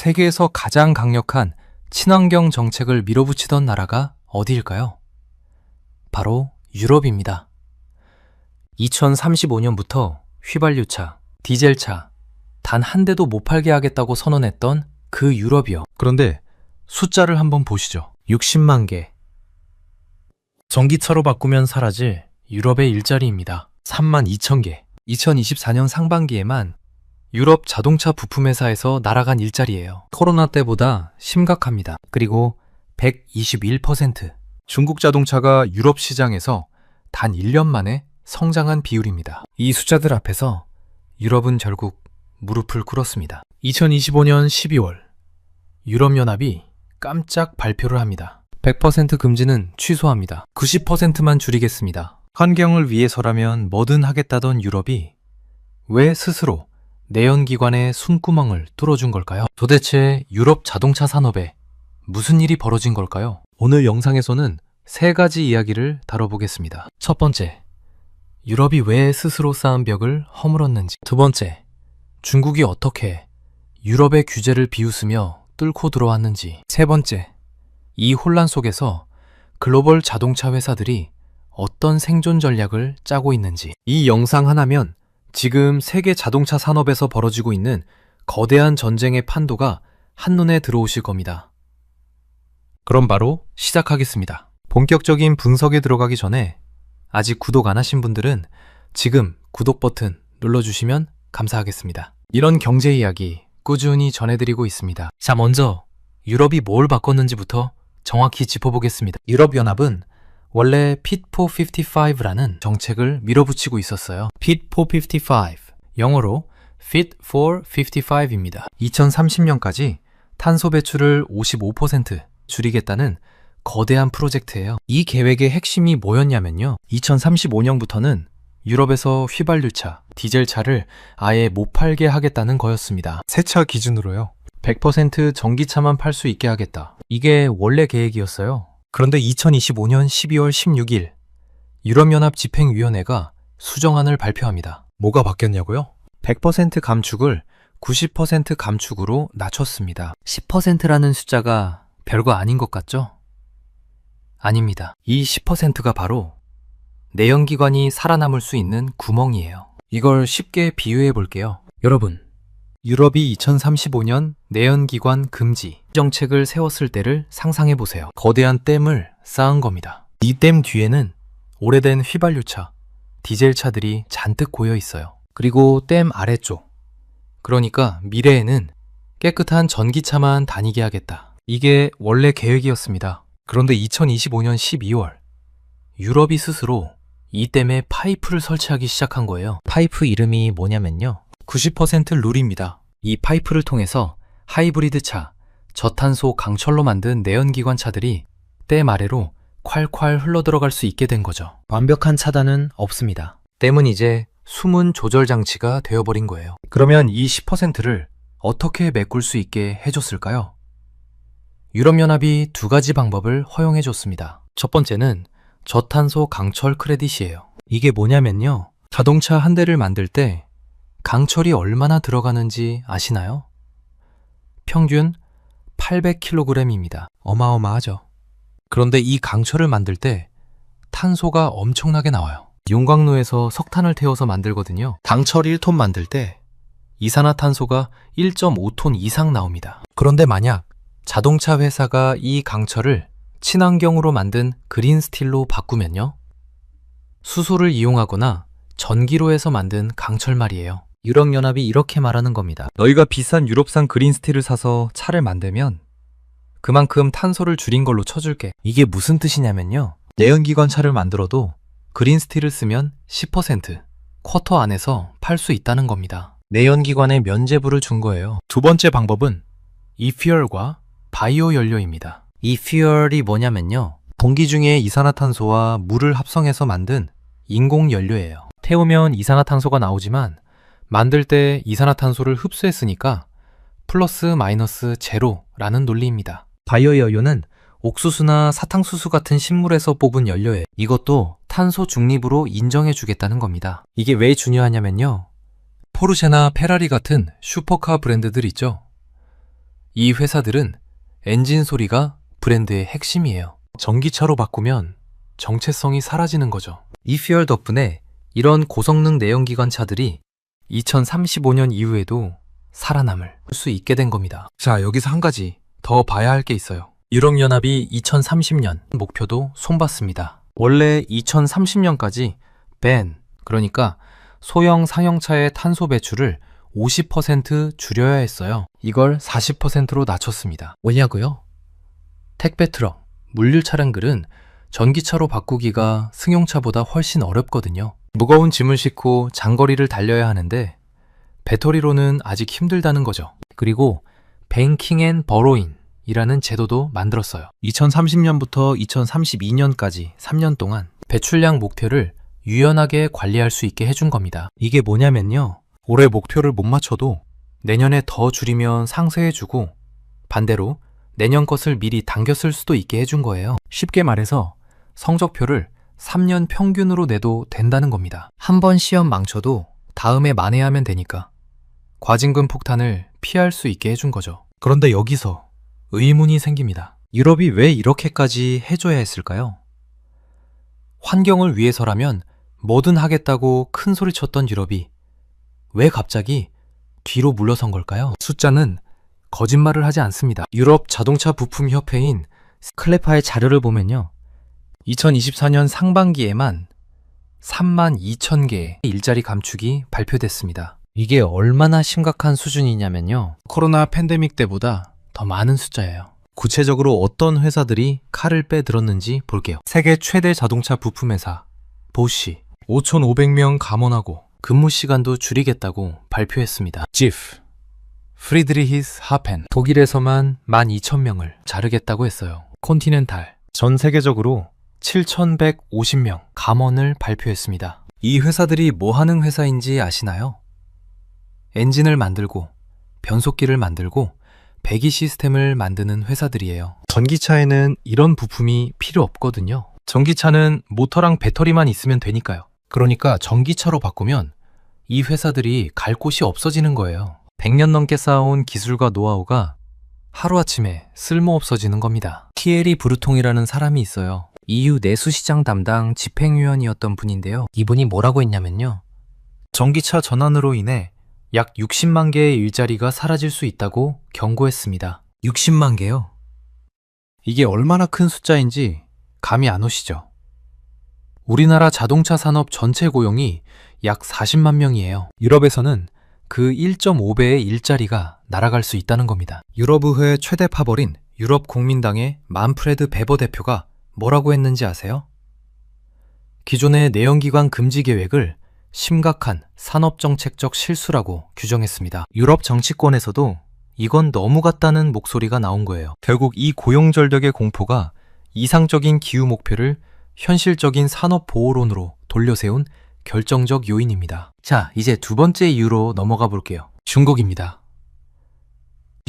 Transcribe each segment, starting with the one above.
세계에서 가장 강력한 친환경 정책을 밀어붙이던 나라가 어디일까요? 바로 유럽입니다. 2035년부터 휘발유차, 디젤차 단 한 대도 못 팔게 하겠다고 선언했던 그 유럽이요. 그런데 숫자를 한번 보시죠. 60만 개. 전기차로 바꾸면 사라질 유럽의 일자리입니다. 3만 2천 개. 2024년 상반기에만 유럽 자동차 부품 회사에서 날아간 일자리예요. 코로나 때보다 심각합니다. 그리고 121%. 중국 자동차가 유럽 시장에서 단 1년 만에 성장한 비율입니다. 이 숫자들 앞에서 유럽은 결국 무릎을 꿇었습니다. 2025년 12월 유럽연합이 깜짝 발표를 합니다. 100% 금지는 취소합니다. 90%만 줄이겠습니다. 환경을 위해서라면 뭐든 하겠다던 유럽이 왜 스스로 내연기관의 숨구멍을 뚫어준 걸까요? 도대체 유럽 자동차 산업에 무슨 일이 벌어진 걸까요? 오늘 영상에서는 세 가지 이야기를 다뤄보겠습니다. 첫 번째, 유럽이 왜 스스로 쌓은 벽을 허물었는지. 두 번째, 중국이 어떻게 유럽의 규제를 비웃으며 뚫고 들어왔는지. 세 번째, 이 혼란 속에서 글로벌 자동차 회사들이 어떤 생존 전략을 짜고 있는지. 이 영상 하나면 지금 세계 자동차 산업에서 벌어지고 있는 거대한 전쟁의 판도가 한눈에 들어오실 겁니다. 그럼 바로 시작하겠습니다. 본격적인 분석에 들어가기 전에 아직 구독 안 하신 분들은 지금 구독 버튼 눌러주시면 감사하겠습니다. 이런 경제 이야기 꾸준히 전해드리고 있습니다. 자, 먼저 유럽이 뭘 바꿨는지부터 정확히 짚어보겠습니다. 유럽연합은 원래 Fit for 55라는 정책을 밀어붙이고 있었어요. Fit for 55, 영어로 Fit for 55입니다. 2030년까지 탄소 배출을 55% 줄이겠다는 거대한 프로젝트예요. 이 계획의 핵심이 뭐였냐면요. 2035년부터는 유럽에서 휘발유차, 디젤차를 아예 못 팔게 하겠다는 거였습니다. 새 차 기준으로요. 100% 전기차만 팔 수 있게 하겠다. 이게 원래 계획이었어요. 그런데 2025년 12월 16일 유럽연합 집행위원회가 수정안을 발표합니다. 뭐가 바뀌었냐고요? 100% 감축을 90% 감축으로 낮췄습니다. 10%라는 숫자가 별거 아닌 것 같죠? 아닙니다. 이 10%가 바로 내연기관이 살아남을 수 있는 구멍이에요. 이걸 쉽게 비유해 볼게요. 여러분, 유럽이 2035년 내연기관 금지 정책을 세웠을 때를 상상해 보세요. 거대한 댐을 쌓은 겁니다. 이 댐 뒤에는 오래된 휘발유차, 디젤차들이 잔뜩 고여 있어요. 그리고 댐 아래쪽, 그러니까 미래에는 깨끗한 전기차만 다니게 하겠다. 이게 원래 계획이었습니다. 그런데 2025년 12월 유럽이 스스로 이 댐에 파이프를 설치하기 시작한 거예요. 파이프 이름이 뭐냐면요. 90% 룰입니다. 이 파이프를 통해서 하이브리드 차, 저탄소 강철로 만든 내연기관 차들이 댐 아래로 콸콸 흘러들어갈 수 있게 된 거죠. 완벽한 차단은 없습니다. 댐은 이제 숨은 조절 장치가 되어버린 거예요. 그러면 이 10%를 어떻게 메꿀 수 있게 해줬을까요? 유럽연합이 두 가지 방법을 허용해줬습니다. 첫 번째는 저탄소 강철 크레딧이에요. 이게 뭐냐면요. 자동차 한 대를 만들 때 강철이 얼마나 들어가는지 아시나요? 평균 800kg입니다. 어마어마하죠. 그런데 이 강철을 만들 때 탄소가 엄청나게 나와요. 용광로에서 석탄을 태워서 만들거든요. 강철 1톤 만들 때 이산화탄소가 1.5톤 이상 나옵니다. 그런데 만약 자동차 회사가 이 강철을 친환경으로 만든 그린 스틸로 바꾸면요. 수소를 이용하거나 전기로 해서 만든 강철 말이에요. 유럽연합이 이렇게 말하는 겁니다. 너희가 비싼 유럽산 그린 스틸을 사서 차를 만들면 그만큼 탄소를 줄인 걸로 쳐줄게. 이게 무슨 뜻이냐면요. 내연기관 차를 만들어도 그린 스틸을 쓰면 10% 쿼터 안에서 팔 수 있다는 겁니다. 내연기관에 면제부를 준 거예요. 두 번째 방법은 이퓨얼과 바이오 연료입니다. 이퓨얼이 뭐냐면요. 공기 중에 이산화탄소와 물을 합성해서 만든 인공 연료예요. 태우면 이산화탄소가 나오지만 만들 때 이산화탄소를 흡수했으니까 플러스 마이너스 제로라는 논리입니다. 바이오 연료는 옥수수나 사탕수수 같은 식물에서 뽑은 연료예요. 이것도 탄소 중립으로 인정해 주겠다는 겁니다. 이게 왜 중요하냐면요. 포르쉐나 페라리 같은 슈퍼카 브랜드들 있죠. 이 회사들은 엔진 소리가 브랜드의 핵심이에요. 전기차로 바꾸면 정체성이 사라지는 거죠. 이 피얼 덕분에 이런 고성능 내연기관 차들이 2035년 이후에도 살아남을 수 있게 된 겁니다. 자, 여기서 한 가지 더 봐야 할 게 있어요. 유럽연합이 2030년 목표도 손봤습니다. 원래 2030년까지 그러니까 소형 상용차의 탄소 배출을 50% 줄여야 했어요. 이걸 40%로 낮췄습니다. 왜냐고요? 택배 트럭, 물류 차량들은 전기차로 바꾸기가 승용차보다 훨씬 어렵거든요. 무거운 짐을 싣고 장거리를 달려야 하는데 배터리로는 아직 힘들다는 거죠. 그리고 뱅킹 앤 버로인 이라는 제도도 만들었어요. 2030년부터 2032년까지 3년 동안 배출량 목표를 유연하게 관리할 수 있게 해준 겁니다. 이게 뭐냐면요. 올해 목표를 못 맞춰도 내년에 더 줄이면 상쇄해주고 반대로 내년 것을 미리 당겨 쓸 수도 있게 해준 거예요. 쉽게 말해서 성적표를 3년 평균으로 내도 된다는 겁니다. 한 번 시험 망쳐도 다음에 만회하면 되니까 과징금 폭탄을 피할 수 있게 해준 거죠. 그런데 여기서 의문이 생깁니다. 유럽이 왜 이렇게까지 해줘야 했을까요? 환경을 위해서라면 뭐든 하겠다고 큰 소리 쳤던 유럽이 왜 갑자기 뒤로 물러선 걸까요? 숫자는 거짓말을 하지 않습니다. 유럽 자동차 부품 협회인 클레파의 자료를 보면요. 2024년 상반기에만 32,000개의 일자리 감축이 발표됐습니다. 이게 얼마나 심각한 수준이냐면요. 코로나 팬데믹 때보다 더 많은 숫자예요. 구체적으로 어떤 회사들이 칼을 빼들었는지 볼게요. 세계 최대 자동차 부품 회사 보쉬 5,500명 감원하고 근무 시간도 줄이겠다고 발표했습니다. 지프 프리드리히스 하펜 독일에서만 12,000명을 자르겠다고 했어요. 콘티넨탈 전 세계적으로 7,150명 감원을 발표했습니다. 이 회사들이 뭐 하는 회사인지 아시나요? 엔진을 만들고 변속기를 만들고 배기 시스템을 만드는 회사들이에요. 전기차에는 이런 부품이 필요 없거든요. 전기차는 모터랑 배터리만 있으면 되니까요. 그러니까 전기차로 바꾸면 이 회사들이 갈 곳이 없어지는 거예요. 100년 넘게 쌓아온 기술과 노하우가 하루아침에 쓸모없어지는 겁니다. 티에리 브루통이라는 사람이 있어요. EU 내수시장 담당 집행위원이었던 분인데요. 이분이 뭐라고 했냐면요. 전기차 전환으로 인해 약 60만 개의 일자리가 사라질 수 있다고 경고했습니다. 60만 개요? 이게 얼마나 큰 숫자인지 감이 안 오시죠? 우리나라 자동차 산업 전체 고용이 약 40만 명이에요. 유럽에서는 그 1.5배의 일자리가 날아갈 수 있다는 겁니다. 유럽의회 최대 파벌인 유럽국민당의 만프레드 베버 대표가 뭐라고 했는지 아세요? 기존의 내연기관 금지 계획을 심각한 산업정책적 실수라고 규정했습니다. 유럽 정치권에서도 이건 너무 같다는 목소리가 나온 거예요. 결국 이 고용절벽의 공포가 이상적인 기후 목표를 현실적인 산업보호론으로 돌려세운 결정적 요인입니다. 자, 이제 두 번째 이유로 넘어가 볼게요. 중국입니다.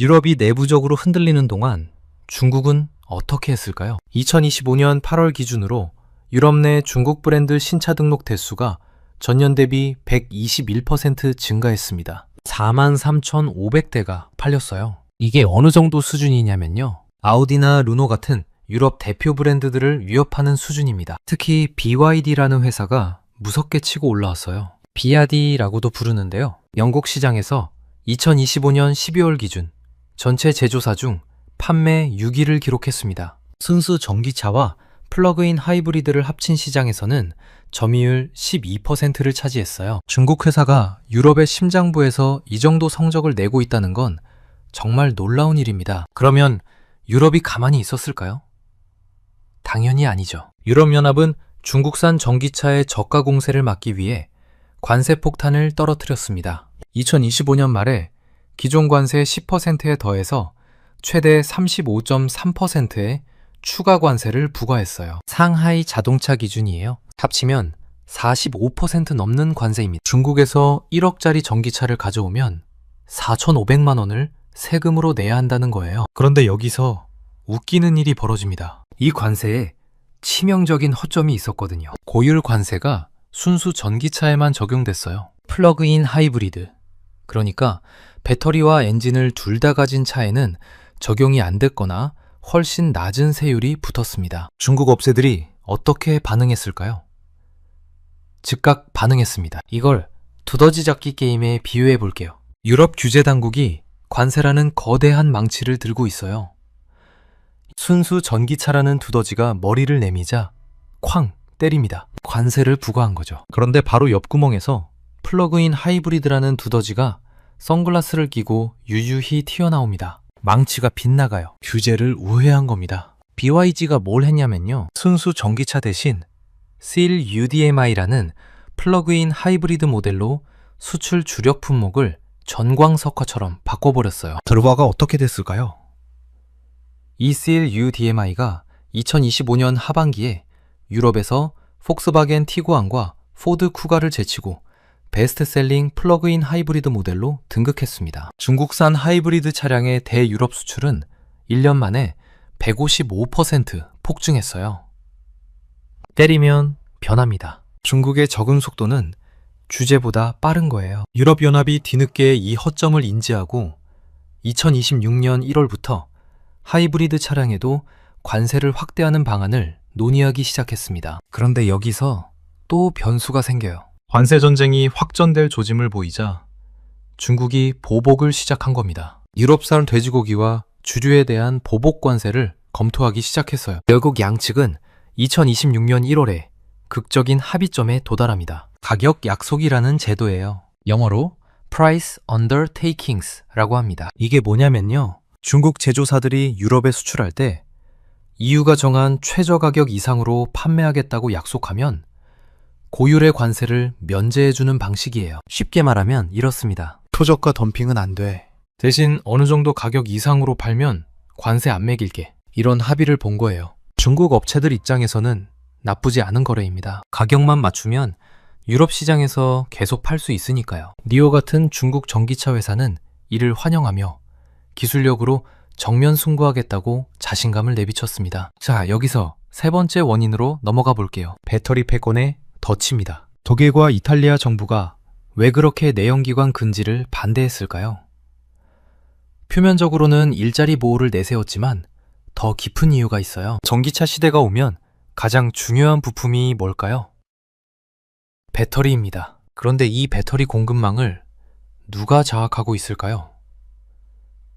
유럽이 내부적으로 흔들리는 동안 중국은 어떻게 했을까요? 2025년 8월 기준으로 유럽 내 중국 브랜드 신차 등록 대수가 전년 대비 121% 증가했습니다. 43,500대가 팔렸어요. 이게 어느 정도 수준이냐면요. 아우디나 르노 같은 유럽 대표 브랜드들을 위협하는 수준입니다. 특히 BYD라는 회사가 무섭게 치고 올라왔어요. 비아디라고도 부르는데요. 영국 시장에서 2025년 12월 기준 전체 제조사 중 판매 6위를 기록했습니다. 순수 전기차와 플러그인 하이브리드를 합친 시장에서는 점유율 12%를 차지했어요. 중국 회사가 유럽의 심장부에서 이 정도 성적을 내고 있다는 건 정말 놀라운 일입니다. 그러면 유럽이 가만히 있었을까요? 당연히 아니죠. 유럽연합은 중국산 전기차의 저가 공세를 막기 위해 관세 폭탄을 떨어뜨렸습니다. 2025년 말에 기존 관세 10%에 더해서 최대 35.3%의 추가 관세를 부과했어요. 상하이 자동차 기준이에요. 합치면 45% 넘는 관세입니다. 중국에서 1억짜리 전기차를 가져오면 4,500만 원을 세금으로 내야 한다는 거예요. 그런데 여기서 웃기는 일이 벌어집니다. 이 관세에 치명적인 허점이 있었거든요. 고율 관세가 순수 전기차에만 적용됐어요. 플러그인 하이브리드, 그러니까 배터리와 엔진을 둘 다 가진 차에는 적용이 안 됐거나 훨씬 낮은 세율이 붙었습니다. 중국 업체들이 어떻게 반응했을까요? 즉각 반응했습니다. 이걸 두더지 잡기 게임에 비유해 볼게요. 유럽 규제 당국이 관세라는 거대한 망치를 들고 있어요. 순수 전기차라는 두더지가 머리를 내미자 쾅 때립니다. 관세를 부과한 거죠. 그런데 바로 옆구멍에서 플러그인 하이브리드라는 두더지가 선글라스를 끼고 유유히 튀어나옵니다. 망치가 빗나가요. 규제를 우회한 겁니다. BYG가 뭘 했냐면요. 순수 전기차 대신 SEAL UDMI라는 플러그인 하이브리드 모델로 수출 주력 품목을 전광석화처럼 바꿔버렸어요. 결과가 어떻게 됐을까요? 이 SEAL UDMI가 2025년 하반기에 유럽에서 폭스바겐 티구안과 포드 쿠가를 제치고 베스트셀링 플러그인 하이브리드 모델로 등극했습니다. 중국산 하이브리드 차량의 대유럽 수출은 1년 만에 155% 폭증했어요. 때리면 변합니다. 중국의 적응 속도는 규제보다 빠른 거예요. 유럽연합이 뒤늦게 이 허점을 인지하고 2026년 1월부터 하이브리드 차량에도 관세를 확대하는 방안을 논의하기 시작했습니다. 그런데 여기서 또 변수가 생겨요. 관세 전쟁이 확전될 조짐을 보이자 중국이 보복을 시작한 겁니다. 유럽산 돼지고기와 주류에 대한 보복 관세를 검토하기 시작했어요. 결국 양측은 2026년 1월에 극적인 합의점에 도달합니다. 가격 약속이라는 제도예요. 영어로 Price Undertakings라고 합니다. 이게 뭐냐면요. 중국 제조사들이 유럽에 수출할 때 EU가 정한 최저 가격 이상으로 판매하겠다고 약속하면 고율의 관세를 면제해주는 방식이에요. 쉽게 말하면 이렇습니다. 표적과 덤핑은 안 돼. 대신 어느 정도 가격 이상으로 팔면 관세 안 매길게. 이런 합의를 본 거예요. 중국 업체들 입장에서는 나쁘지 않은 거래입니다. 가격만 맞추면 유럽 시장에서 계속 팔 수 있으니까요. 니오 같은 중국 전기차 회사는 이를 환영하며 기술력으로 정면 승부하겠다고 자신감을 내비쳤습니다. 자, 여기서 세 번째 원인으로 넘어가 볼게요. 배터리 패권의 덫입니다. 독일과 이탈리아 정부가 왜 그렇게 내연기관 금지를 반대했을까요? 표면적으로는 일자리 보호를 내세웠지만 더 깊은 이유가 있어요. 전기차 시대가 오면 가장 중요한 부품이 뭘까요? 배터리입니다. 그런데 이 배터리 공급망을 누가 장악하고 있을까요?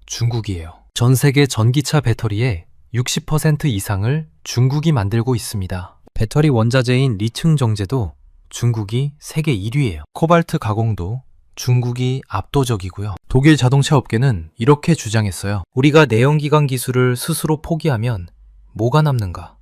중국이에요. 전 세계 전기차 배터리의 60% 이상을 중국이 만들고 있습니다. 배터리 원자재인 리튬 정제도 중국이 세계 1위예요. 코발트 가공도 중국이 압도적이고요. 독일 자동차 업계는 이렇게 주장했어요. 우리가 내연기관 기술을 스스로 포기하면 뭐가 남는가?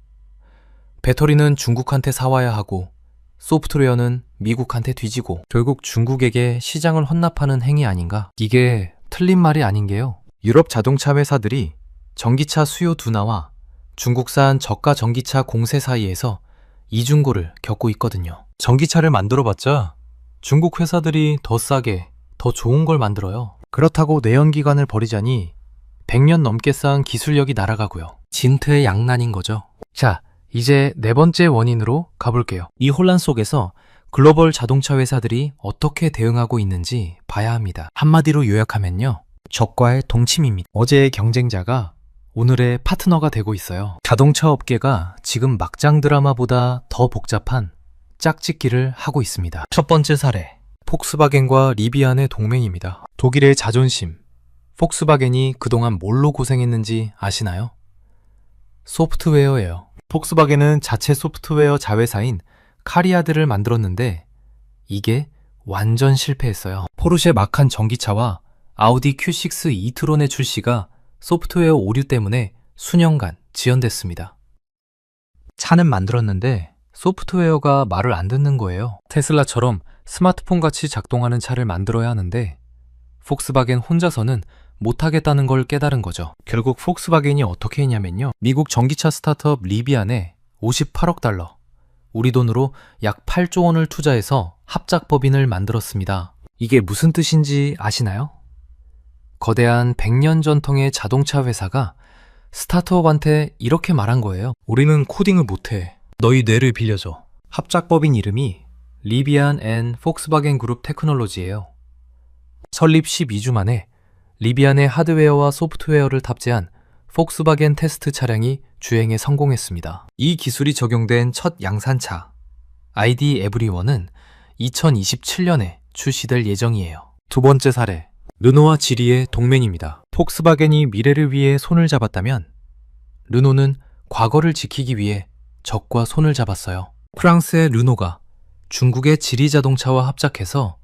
배터리는 중국한테 사와야 하고 소프트웨어는 미국한테 뒤지고 결국 중국에게 시장을 헌납하는 행위 아닌가? 이게 틀린 말이 아닌 게요. 유럽 자동차 회사들이 전기차 수요 둔화와 중국산 저가 전기차 공세 사이에서 이중고를 겪고 있거든요. 전기차를 만들어봤자 중국 회사들이 더 싸게, 더 좋은 걸 만들어요. 그렇다고 내연기관을 버리자니 100년 넘게 쌓은 기술력이 날아가고요. 진퇴의 양난인 거죠. 자, 이제 네 번째 원인으로 가볼게요. 이 혼란 속에서 글로벌 자동차 회사들이 어떻게 대응하고 있는지 봐야 합니다. 한마디로 요약하면요. 적과의 동침입니다. 어제의 경쟁자가 오늘의 파트너가 되고 있어요. 자동차 업계가 지금 막장 드라마보다 더 복잡한 짝짓기를 하고 있습니다. 첫 번째 사례, 폭스바겐과 리비안의 동맹입니다. 독일의 자존심, 폭스바겐이 그동안 뭘로 고생했는지 아시나요? 소프트웨어예요. 폭스바겐은 자체 소프트웨어 자회사인 카리아드를 만들었는데 이게 완전 실패했어요. 포르쉐 마칸 전기차와 아우디 Q6 이트론의 출시가 소프트웨어 오류 때문에 수년간 지연됐습니다. 차는 만들었는데 소프트웨어가 말을 안 듣는 거예요. 테슬라처럼 스마트폰같이 작동하는 차를 만들어야 하는데 폭스바겐 혼자서는 못하겠다는 걸 깨달은 거죠. 결국 폭스바겐이 어떻게 했냐면요. 미국 전기차 스타트업 리비안에 58억 달러, 우리 돈으로 약 8조 원을 투자해서 합작법인을 만들었습니다. 이게 무슨 뜻인지 아시나요? 거대한 100년 전통의 자동차 회사가 스타트업한테 이렇게 말한 거예요. 우리는 코딩을 못해. 너희 뇌를 빌려줘. 합작법인 이름이 리비안 앤 폭스바겐 그룹 테크놀로지예요. 설립 12주 만에 리비안의 하드웨어와 소프트웨어를 탑재한 폭스바겐 테스트 차량이 주행에 성공했습니다. 이 기술이 적용된 첫 양산차 ID 에브리원은 2027년에 출시될 예정이에요. 두 번째 사례, 르노와 지리의 동맹입니다. 폭스바겐이 미래를 위해 손을 잡았다면 르노는 과거를 지키기 위해 적과 손을 잡았어요. 프랑스의 르노가 중국의 지리 자동차와 합작해서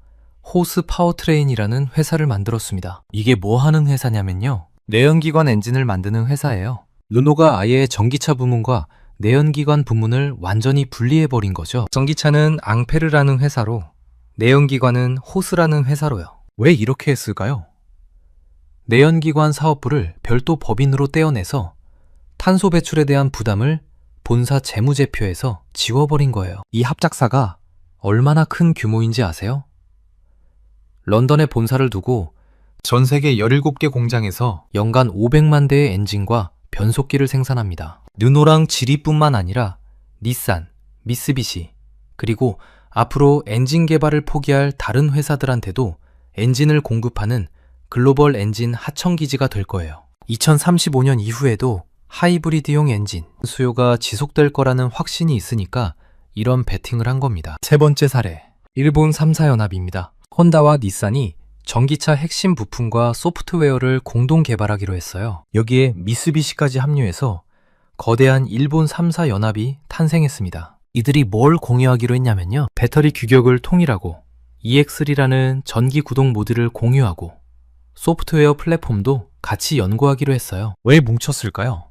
호스 파워트레인이라는 회사를 만들었습니다. 이게 뭐 하는 회사냐면요, 내연기관 엔진을 만드는 회사예요. 르노가 아예 전기차 부문과 내연기관 부문을 완전히 분리해버린 거죠. 전기차는 앙페르라는 회사로, 내연기관은 호스라는 회사로요. 왜 이렇게 했을까요? 내연기관 사업부를 별도 법인으로 떼어내서 탄소 배출에 대한 부담을 본사 재무제표에서 지워버린 거예요. 이 합작사가 얼마나 큰 규모인지 아세요? 런던에 본사를 두고 전 세계 17개 공장에서 연간 500만 대의 엔진과 변속기를 생산합니다. 르노랑 지리뿐만 아니라 닛산, 미쓰비시, 그리고 앞으로 엔진 개발을 포기할 다른 회사들한테도 엔진을 공급하는 글로벌 엔진 하청기지가 될 거예요. 2035년 이후에도 하이브리드용 엔진 수요가 지속될 거라는 확신이 있으니까 이런 베팅을 한 겁니다. 세 번째 사례, 일본 3사 연합입니다. 혼다와 닛산이 전기차 핵심 부품과 소프트웨어를 공동 개발하기로 했어요. 여기에 미쓰비시까지 합류해서 거대한 일본 3사 연합이 탄생했습니다. 이들이 뭘 공유하기로 했냐면요, 배터리 규격을 통일하고 EX3라는 전기 구동 모드를 공유하고 소프트웨어 플랫폼도 같이 연구하기로 했어요. 왜 뭉쳤을까요?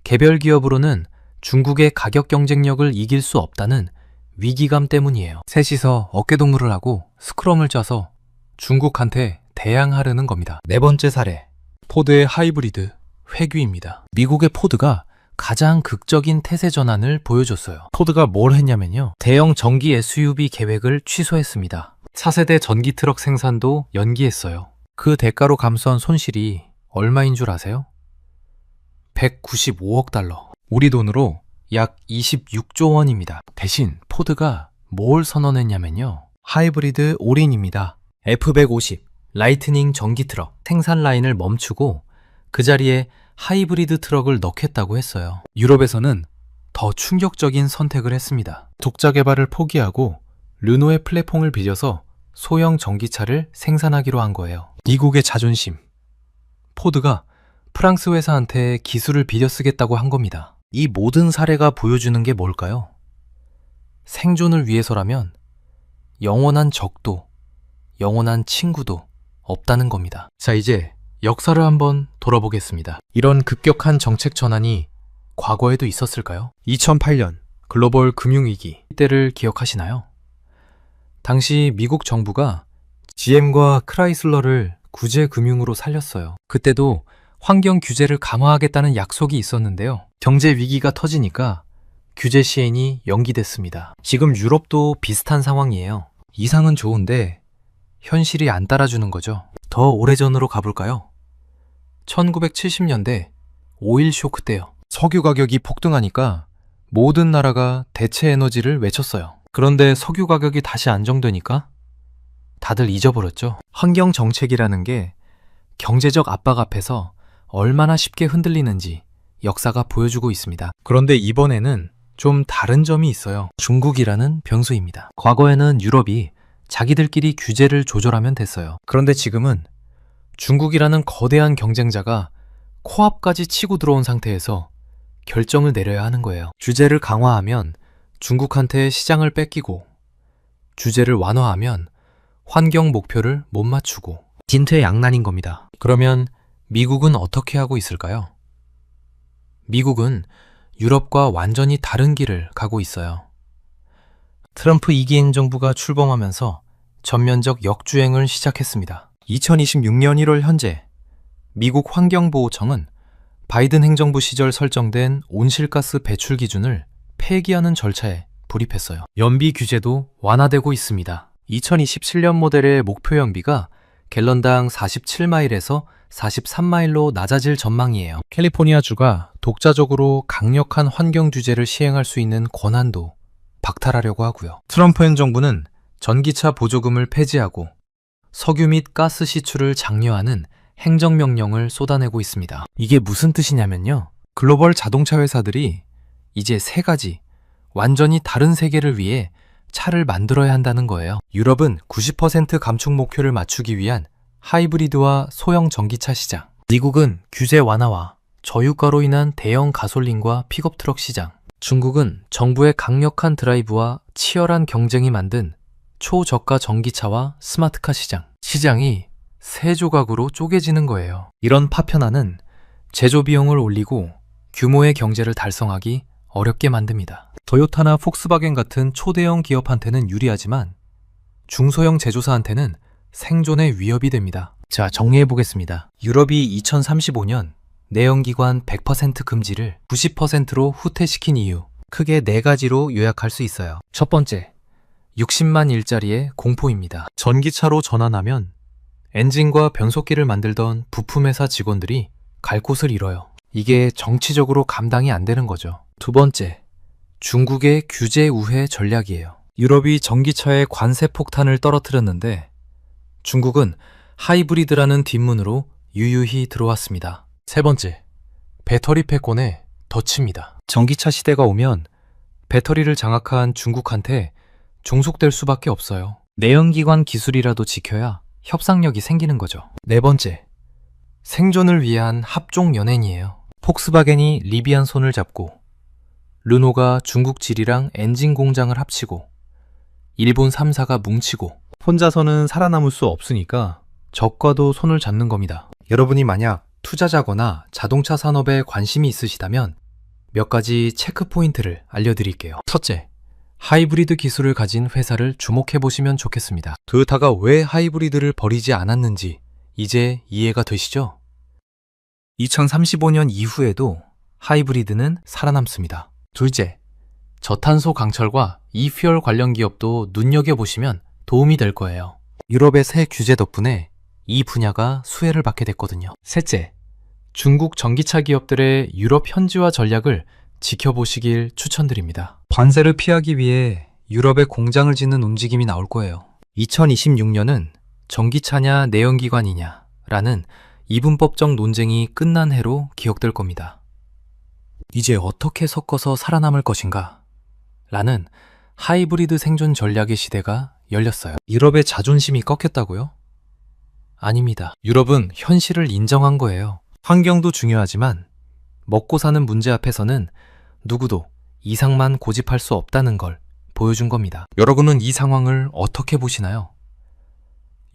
개별 기업으로는 중국의 가격 경쟁력을 이길 수 없다는 위기감 때문이에요. 셋이서 어깨동무를 하고 스크럼을 짜서 중국한테 대항하려는 겁니다. 네 번째 사례, 포드의 하이브리드 회귀입니다. 미국의 포드가 가장 극적인 태세 전환을 보여줬어요. 포드가 뭘 했냐면요, 대형 전기 SUV 계획을 취소했습니다. 차세대 전기 트럭 생산도 연기했어요. 그 대가로 감수한 손실이 얼마인 줄 아세요? 195억 달러. 우리 돈으로 약 26조 원입니다. 대신 포드가 뭘 선언했냐면요, 하이브리드 올인입니다. F150 라이트닝 전기 트럭 생산 라인을 멈추고 그 자리에 하이브리드 트럭을 넣겠다고 했어요. 유럽에서는 더 충격적인 선택을 했습니다. 독자 개발을 포기하고 르노의 플랫폼을 빚어서 소형 전기차를 생산하기로 한 거예요. 미국의 자존심. 포드가 프랑스 회사한테 기술을 빌려 쓰겠다고 한 겁니다. 이 모든 사례가 보여주는 게 뭘까요? 생존을 위해서라면 영원한 적도, 영원한 친구도 없다는 겁니다. 자, 이제 역사를 한번 돌아보겠습니다. 이런 급격한 정책 전환이 과거에도 있었을까요? 2008년 글로벌 금융위기 때를 기억하시나요? 당시 미국 정부가 GM과 크라이슬러를 구제금융으로 살렸어요. 그때도 환경 규제를 강화하겠다는 약속이 있었는데요, 경제 위기가 터지니까 규제 시행이 연기됐습니다. 지금 유럽도 비슷한 상황이에요. 이상은 좋은데 현실이 안 따라주는 거죠. 더 오래전으로 가볼까요? 1970년대 오일 쇼크 때요. 석유 가격이 폭등하니까 모든 나라가 대체 에너지를 외쳤어요. 그런데 석유 가격이 다시 안정되니까 다들 잊어버렸죠. 환경 정책이라는 게 경제적 압박 앞에서 얼마나 쉽게 흔들리는지 역사가 보여주고 있습니다. 그런데 이번에는 좀 다른 점이 있어요. 중국이라는 변수입니다. 과거에는 유럽이 자기들끼리 규제를 조절하면 됐어요. 그런데 지금은 중국이라는 거대한 경쟁자가 코앞까지 치고 들어온 상태에서 결정을 내려야 하는 거예요. 규제를 강화하면 중국한테 시장을 뺏기고, 규제를 완화하면 환경 목표를 못 맞추고, 진퇴양난인 겁니다. 그러면 미국은 어떻게 하고 있을까요? 미국은 유럽과 완전히 다른 길을 가고 있어요. 트럼프 2기인 정부가 출범하면서 전면적 역주행을 시작했습니다. 2026년 1월 현재 미국 환경보호청은 바이든 행정부 시절 설정된 온실가스 배출 기준을 폐기하는 절차에 돌입했어요. 연비 규제도 완화되고 있습니다. 2027년 모델의 목표 연비가 갤런당 47마일에서 43마일로 낮아질 전망이에요. 캘리포니아주가 독자적으로 강력한 환경 규제를 시행할 수 있는 권한도 박탈하려고 하고요. 트럼프 행정부는 전기차 보조금을 폐지하고 석유 및 가스 시출을 장려하는 행정명령을 쏟아내고 있습니다. 이게 무슨 뜻이냐면요. 글로벌 자동차 회사들이 이제 세 가지 완전히 다른 세계를 위해 차를 만들어야 한다는 거예요. 유럽은 90% 감축 목표를 맞추기 위한 하이브리드와 소형 전기차 시장, 미국은 규제 완화와 저유가로 인한 대형 가솔린과 픽업 트럭 시장, 중국은 정부의 강력한 드라이브와 치열한 경쟁이 만든 초저가 전기차와 스마트카 시장, 시장이 세 조각으로 쪼개지는 거예요. 이런 파편화는 제조 비용을 올리고 규모의 경제를 달성하기 어렵게 만듭니다. 토요타나 폭스바겐 같은 초대형 기업한테는 유리하지만 중소형 제조사한테는 생존의 위협이 됩니다. 자, 정리해 보겠습니다. 유럽이 2035년 내연기관 100% 금지를 90%로 후퇴시킨 이유, 크게 네 가지로 요약할 수 있어요. 첫 번째, 60만 일자리의 공포입니다. 전기차로 전환하면 엔진과 변속기를 만들던 부품회사 직원들이 갈 곳을 잃어요. 이게 정치적으로 감당이 안 되는 거죠. 두 번째, 중국의 규제 우회 전략이에요. 유럽이 전기차의 관세 폭탄을 떨어뜨렸는데 중국은 하이브리드라는 뒷문으로 유유히 들어왔습니다. 세 번째, 배터리 패권의 덫입니다. 전기차 시대가 오면 배터리를 장악한 중국한테 종속될 수밖에 없어요. 내연기관 기술이라도 지켜야 협상력이 생기는 거죠. 네 번째, 생존을 위한 합종 연행이에요. 폭스바겐이 리비안 손을 잡고 르노가 중국 질이랑 엔진 공장을 합치고 일본 3사가 뭉치고 혼자서는 살아남을 수 없으니까 적과도 손을 잡는 겁니다. 여러분이 만약 투자자거나 자동차 산업에 관심이 있으시다면 몇 가지 체크 포인트를 알려드릴게요. 첫째, 하이브리드 기술을 가진 회사를 주목해 보시면 좋겠습니다. 토요타가 왜 하이브리드를 버리지 않았는지 이제 이해가 되시죠? 2035년 이후에도 하이브리드는 살아남습니다. 둘째, 저탄소 강철과 이퓨얼 관련 기업도 눈여겨보시면 도움이 될 거예요. 유럽의 새 규제 덕분에 이 분야가 수혜를 받게 됐거든요. 셋째, 중국 전기차 기업들의 유럽 현지화 전략을 지켜보시길 추천드립니다. 관세를 피하기 위해 유럽에 공장을 짓는 움직임이 나올 거예요. 2026년은 전기차냐 내연기관이냐 라는 이분법적 논쟁이 끝난 해로 기억될 겁니다. 이제 어떻게 섞어서 살아남을 것인가? 라는 하이브리드 생존 전략의 시대가 열렸어요. 유럽의 자존심이 꺾였다고요? 아닙니다. 유럽은 현실을 인정한 거예요. 환경도 중요하지만 먹고 사는 문제 앞에서는 누구도 이상만 고집할 수 없다는 걸 보여준 겁니다. 여러분은 이 상황을 어떻게 보시나요?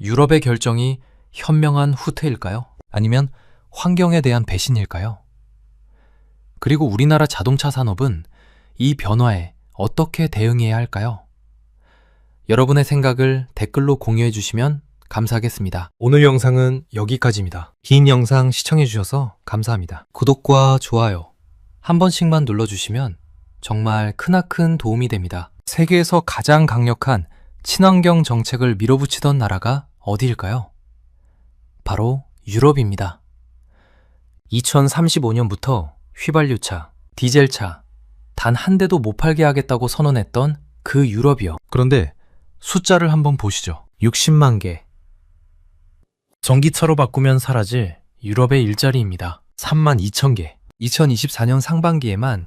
유럽의 결정이 현명한 후퇴일까요? 아니면 환경에 대한 배신일까요? 그리고 우리나라 자동차 산업은 이 변화에 어떻게 대응해야 할까요? 여러분의 생각을 댓글로 공유해 주시면 감사하겠습니다. 오늘 영상은 여기까지입니다. 긴 영상 시청해 주셔서 감사합니다. 구독과 좋아요 한 번씩만 눌러주시면 정말 크나큰 도움이 됩니다. 세계에서 가장 강력한 친환경 정책을 밀어붙이던 나라가 어디일까요? 바로 유럽입니다. 2035년부터 휘발유차, 디젤차 단 한 대도 못 팔게 하겠다고 선언했던 그 유럽이요. 그런데 숫자를 한번 보시죠. 60만 개. 전기차로 바꾸면 사라질 유럽의 일자리입니다. 3만 2천 개. 2024년 상반기에만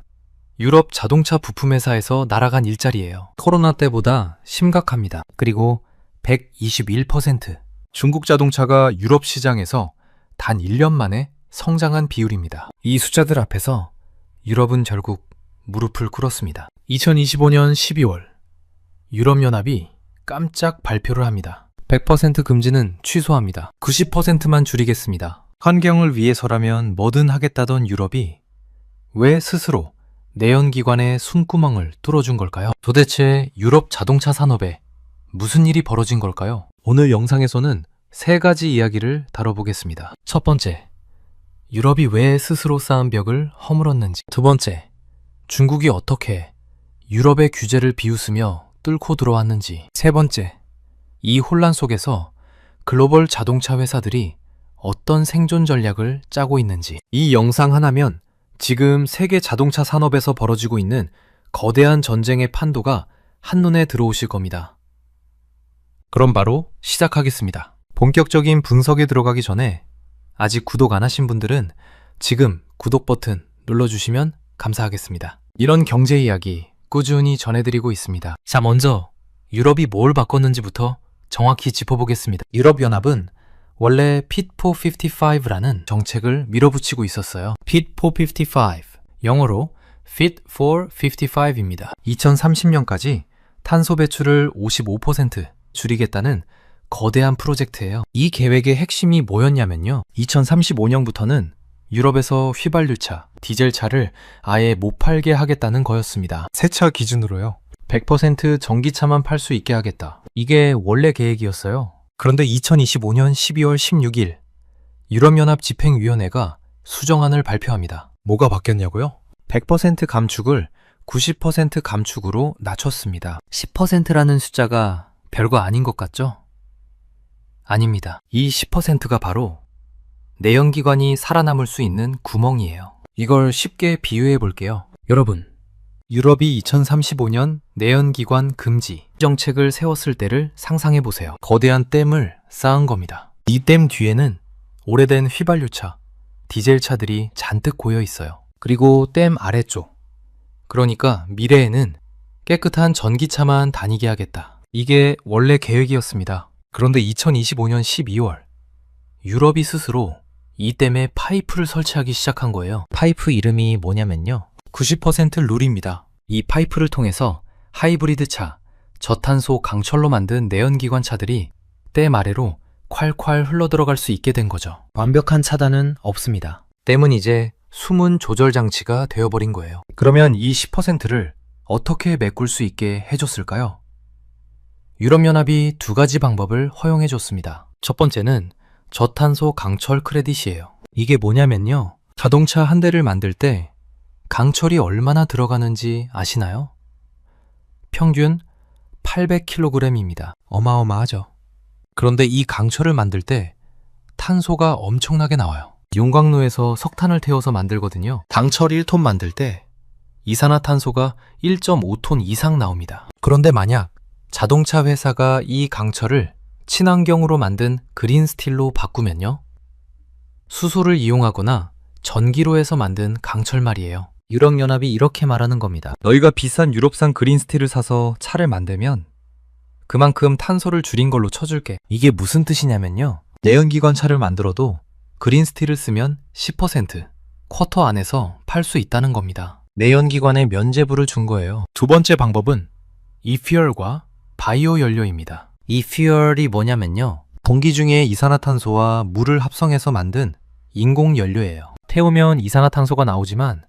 유럽 자동차 부품 회사에서 날아간 일자리예요. 코로나 때보다 심각합니다. 그리고 121%. 중국 자동차가 유럽 시장에서 단 1년 만에 성장한 비율입니다. 이 숫자들 앞에서 유럽은 결국 무릎을 꿇었습니다. 2025년 12월 유럽연합이 깜짝 발표를 합니다. 100% 금지는 취소합니다. 90%만 줄이겠습니다. 환경을 위해서라면 뭐든 하겠다던 유럽이 왜 스스로 내연기관의 숨구멍을 뚫어준 걸까요? 도대체 유럽 자동차 산업에 무슨 일이 벌어진 걸까요? 오늘 영상에서는 세 가지 이야기를 다뤄보겠습니다. 첫 번째, 유럽이 왜 스스로 쌓은 벽을 허물었는지. 두 번째, 중국이 어떻게 유럽의 규제를 비웃으며 뚫고 들어왔는지. 세 번째, 이 혼란 속에서 글로벌 자동차 회사들이 어떤 생존 전략을 짜고 있는지. 이 영상 하나면 지금 세계 자동차 산업에서 벌어지고 있는 거대한 전쟁의 판도가 한눈에 들어오실 겁니다. 그럼 바로 시작하겠습니다. 본격적인 분석에 들어가기 전에 아직 구독 안 하신 분들은 지금 구독 버튼 눌러주시면 감사하겠습니다. 이런 경제 이야기 꾸준히 전해드리고 있습니다. 자, 먼저 유럽이 뭘 바꿨는지부터 정확히 짚어보겠습니다. 유럽연합은 원래 Fit for 55라는 정책을 밀어붙이고 있었어요. Fit for 55, 영어로 Fit for 55입니다. 2030년까지 탄소 배출을 55% 줄이겠다는 거대한 프로젝트예요. 이 계획의 핵심이 뭐였냐면요. 2035년부터는 유럽에서 휘발유차, 디젤차를 아예 못 팔게 하겠다는 거였습니다. 새 차 기준으로요. 100% 전기차만 팔 수 있게 하겠다. 이게 원래 계획이었어요. 그런데 2025년 12월 16일 유럽연합 집행위원회가 수정안을 발표합니다. 뭐가 바뀌었냐고요? 100% 감축을 90% 감축으로 낮췄습니다. 10%라는 숫자가 별거 아닌 것 같죠? 아닙니다. 이 10%가 바로 내연기관이 살아남을 수 있는 구멍이에요. 이걸 쉽게 비유해 볼게요. 여러분, 유럽이 2035년 내연기관 금지 정책을 세웠을 때를 상상해 보세요. 거대한 댐을 쌓은 겁니다. 이 댐 뒤에는 오래된 휘발유차, 디젤차들이 잔뜩 고여 있어요. 그리고 댐 아래쪽, 그러니까 미래에는 깨끗한 전기차만 다니게 하겠다. 이게 원래 계획이었습니다. 그런데 2025년 12월 유럽이 스스로 이 댐에 파이프를 설치하기 시작한 거예요. 파이프 이름이 뭐냐면요. 90% 룰입니다. 이 파이프를 통해서 하이브리드 차, 저탄소 강철로 만든 내연기관 차들이 댐 아래로 콸콸 흘러들어갈 수 있게 된 거죠. 완벽한 차단은 없습니다. 댐은 이제 숨은 조절 장치가 되어버린 거예요. 그러면 이 10%를 어떻게 메꿀 수 있게 해줬을까요? 유럽연합이 두 가지 방법을 허용해줬습니다. 첫 번째는 저탄소 강철 크레딧이에요. 이게 뭐냐면요. 자동차 한 대를 만들 때 강철이 얼마나 들어가는지 아시나요? 평균 800kg입니다. 어마어마하죠. 그런데 이 강철을 만들 때 탄소가 엄청나게 나와요. 용광로에서 석탄을 태워서 만들거든요. 강철 1톤 만들 때 이산화탄소가 1.5톤 이상 나옵니다. 그런데 만약 자동차 회사가 이 강철을 친환경으로 만든 그린 스틸로 바꾸면요. 수소를 이용하거나 전기로 해서 만든 강철 말이에요. 유럽연합이 이렇게 말하는 겁니다. 너희가 비싼 유럽산 그린 스틸을 사서 차를 만들면 그만큼 탄소를 줄인 걸로 쳐줄게. 이게 무슨 뜻이냐면요. 내연기관 차를 만들어도 그린 스틸을 쓰면 10% 쿼터 안에서 팔 수 있다는 겁니다. 내연기관에 면제부를 준 거예요. 두 번째 방법은 이퓨얼과 바이오 연료입니다. 이퓨얼이 뭐냐면요. 공기 중에 이산화탄소와 물을 합성해서 만든 인공 연료예요. 태우면 이산화탄소가 나오지만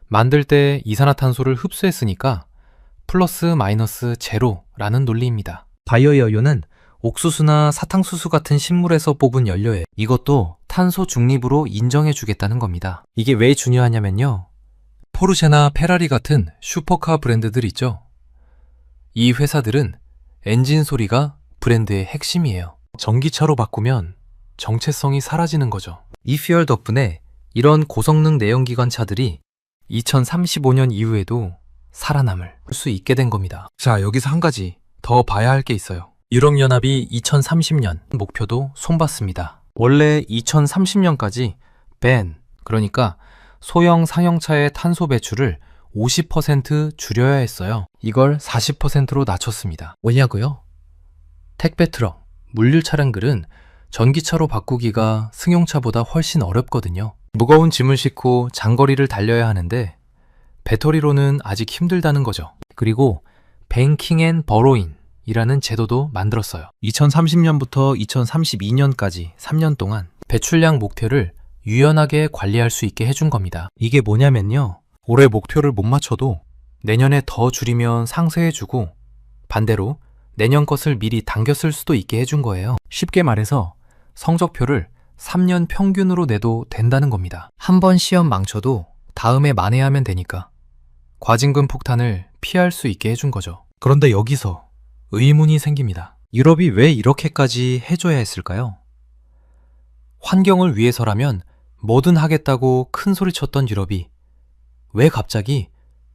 만들 때 이산화탄소를 흡수했으니까 플러스 마이너스 제로라는 논리입니다. 바이오 연료는 옥수수나 사탕수수 같은 식물에서 뽑은 연료예요. 이것도 탄소 중립으로 인정해 주겠다는 겁니다. 이게 왜 중요하냐면요. 포르쉐나 페라리 같은 슈퍼카 브랜드들 있죠. 이 회사들은 엔진 소리가 브랜드의 핵심이에요. 전기차로 바꾸면 정체성이 사라지는 거죠. 이퓨얼 덕분에 이런 고성능 내연기관 차들이 2035년 이후에도 살아남을 수 있게 된 겁니다. 자, 여기서 한 가지 더 봐야 할 게 있어요. 유럽연합이 2030년 목표도 손봤습니다. 원래 2030년까지 그러니까 소형 상용차의 탄소 배출을 50% 줄여야 했어요. 이걸 40%로 낮췄습니다. 왜냐고요? 택배 트럭, 물류 차량들은 전기차로 바꾸기가 승용차보다 훨씬 어렵거든요. 무거운 짐을 싣고 장거리를 달려야 하는데 배터리로는 아직 힘들다는 거죠. 그리고 뱅킹 앤 버로인 이라는 제도도 만들었어요. 2030년부터 2032년까지 3년 동안 배출량 목표를 유연하게 관리할 수 있게 해준 겁니다. 이게 뭐냐면요. 올해 목표를 못 맞춰도 내년에 더 줄이면 상쇄해주고 반대로 내년 것을 미리 당겼을 수도 있게 해준 거예요. 쉽게 말해서 성적표를 3년 평균으로 내도 된다는 겁니다. 한 번 시험 망쳐도 다음에 만회하면 되니까 과징금 폭탄을 피할 수 있게 해준 거죠. 그런데 여기서 의문이 생깁니다. 유럽이 왜 이렇게까지 해줘야 했을까요? 환경을 위해서라면 뭐든 하겠다고 큰 소리 쳤던 유럽이 왜 갑자기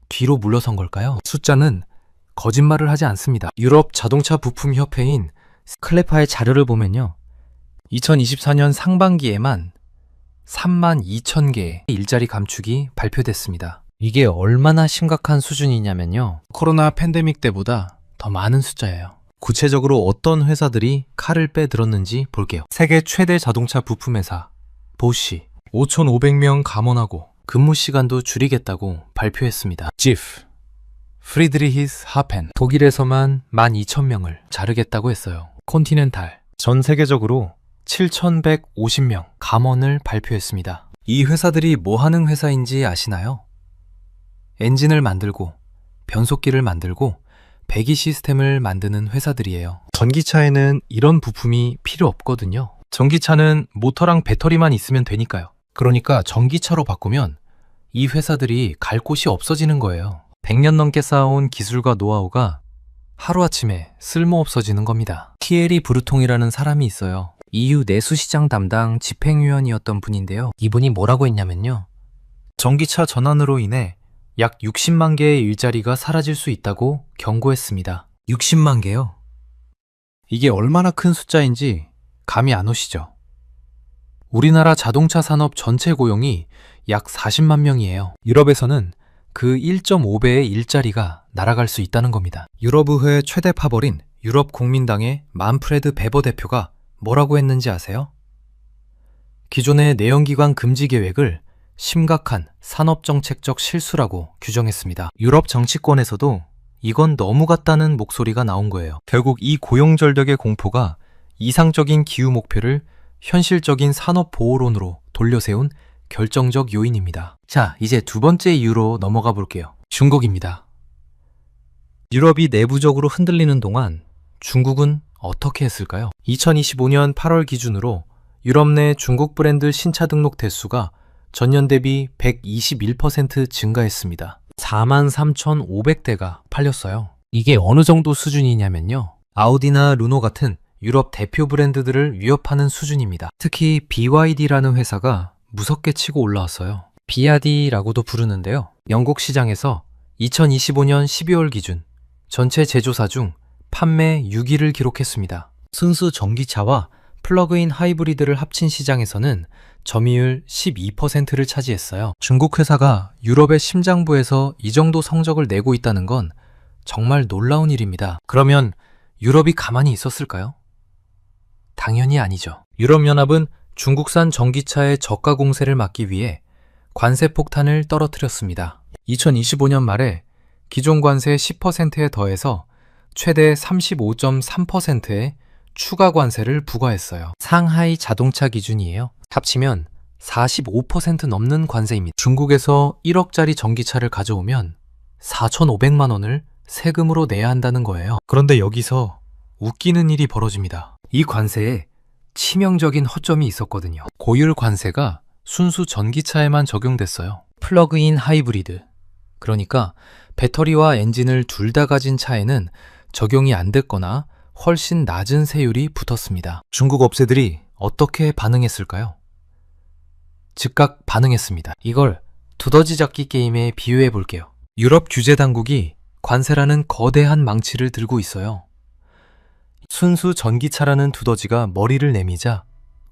뒤로 물러선 걸까요? 숫자는 거짓말을 하지 않습니다. 유럽 자동차 부품 협회인 클레파의 자료를 보면요. 2024년 상반기에만 32,000개의 일자리 감축이 발표됐습니다. 이게 얼마나 심각한 수준이냐면요. 코로나 팬데믹 때보다 더 많은 숫자예요. 구체적으로 어떤 회사들이 칼을 빼들었는지 볼게요. 세계 최대 자동차 부품 회사 보쉬 5,500명 감원하고 근무 시간도 줄이겠다고 발표했습니다. 지프 프리드리히스 하펜 독일에서만 12,000명을 자르겠다고 했어요. 콘티넨탈 전 세계적으로 7,150명 감원을 발표했습니다. 이 회사들이 뭐 하는 회사인지 아시나요? 엔진을 만들고 변속기를 만들고 배기 시스템을 만드는 회사들이에요. 전기차에는 이런 부품이 필요 없거든요. 전기차는 모터랑 배터리만 있으면 되니까요. 그러니까 전기차로 바꾸면 이 회사들이 갈 곳이 없어지는 거예요. 100년 넘게 쌓아온 기술과 노하우가 하루아침에 쓸모없어지는 겁니다. 티에리 브루통이라는 사람이 있어요. EU 내수시장 담당 집행위원이었던 분인데요. 이분이 뭐라고 했냐면요. 전기차 전환으로 인해 약 60만 개의 일자리가 사라질 수 있다고 경고했습니다. 60만 개요? 이게 얼마나 큰 숫자인지 감이 안 오시죠? 우리나라 자동차 산업 전체 고용이 약 40만 명이에요. 유럽에서는 그 1.5배의 일자리가 날아갈 수 있다는 겁니다. 유럽의회 최대 파벌인 유럽 국민당의 만프레드 베버 대표가 뭐라고 했는지 아세요? 기존의 내연기관 금지 계획을 심각한 산업정책적 실수라고 규정했습니다. 유럽 정치권에서도 이건 너무 같다는 목소리가 나온 거예요. 결국 이 고용절벽의 공포가 이상적인 기후 목표를 현실적인 산업보호론으로 돌려세운 결정적 요인입니다. 자, 이제 두 번째 이유로 넘어가 볼게요. 중국입니다. 유럽이 내부적으로 흔들리는 동안 중국은 어떻게 했을까요? 2025년 8월 기준으로 유럽 내 중국 브랜드 신차 등록 대수가 전년 대비 121% 증가했습니다. 43,500대가 팔렸어요. 이게 어느 정도 수준이냐면요. 아우디나 르노 같은 유럽 대표 브랜드들을 위협하는 수준입니다. 특히 BYD라는 회사가 무섭게 치고 올라왔어요. 비아디라고도 부르는데요. 영국 시장에서 2025년 12월 기준 전체 제조사 중 판매 6위를 기록했습니다. 순수 전기차와 플러그인 하이브리드를 합친 시장에서는 점유율 12%를 차지했어요. 중국 회사가 유럽의 심장부에서 이 정도 성적을 내고 있다는 건 정말 놀라운 일입니다. 그러면 유럽이 가만히 있었을까요? 당연히 아니죠. 유럽연합은 중국산 전기차의 저가 공세를 막기 위해 관세 폭탄을 떨어뜨렸습니다. 2025년 말에 기존 관세 10%에 더해서 최대 35.3%의 추가 관세를 부과했어요. 상하이 자동차 기준이에요. 합치면 45% 넘는 관세입니다. 중국에서 1억짜리 전기차를 가져오면 4,500만 원을 세금으로 내야 한다는 거예요. 그런데 여기서 웃기는 일이 벌어집니다. 이 관세에 치명적인 허점이 있었거든요. 고율 관세가 순수 전기차에만 적용됐어요. 플러그인 하이브리드, 그러니까 배터리와 엔진을 둘 다 가진 차에는 적용이 안 됐거나 훨씬 낮은 세율이 붙었습니다. 중국 업체들이 어떻게 반응했을까요? 즉각 반응했습니다. 이걸 두더지 잡기 게임에 비유해 볼게요. 유럽 규제 당국이 관세라는 거대한 망치를 들고 있어요. 순수 전기차라는 두더지가 머리를 내미자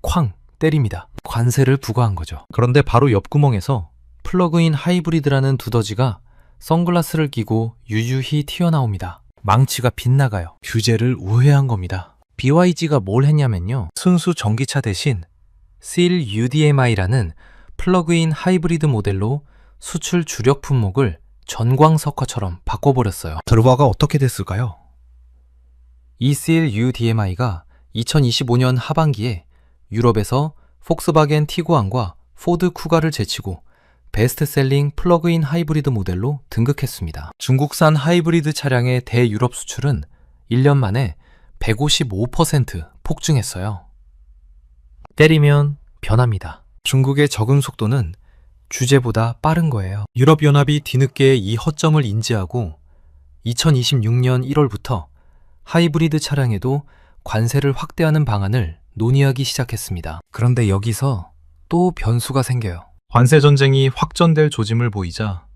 쾅 때립니다. 관세를 부과한 거죠. 그런데 바로 옆구멍에서 플러그인 하이브리드라는 두더지가 선글라스를 끼고 유유히 튀어나옵니다. 망치가 빗나가요. 규제를 우회한 겁니다. BYD가 뭘 했냐면요. 순수 전기차 대신 SEAL UDMI라는 플러그인 하이브리드 모델로 수출 주력 품목을 전광석화처럼 바꿔버렸어요. 결과가 어떻게 됐을까요? 이 SEAL UDMI가 2025년 하반기에 유럽에서 폭스바겐 티구안과 포드 쿠가를 제치고 베스트셀링 플러그인 하이브리드 모델로 등극했습니다. 중국산 하이브리드 차량의 대유럽 수출은 1년 만에 155% 폭증했어요. 때리면 변합니다. 중국의 적응 속도는 규제보다 빠른 거예요. 유럽연합이 뒤늦게 이 허점을 인지하고 2026년 1월부터 하이브리드 차량에도 관세를 확대하는 방안을 논의하기 시작했습니다. 그런데 여기서 또 변수가 생겨요. 관세 전쟁이 확전될 조짐을 보이자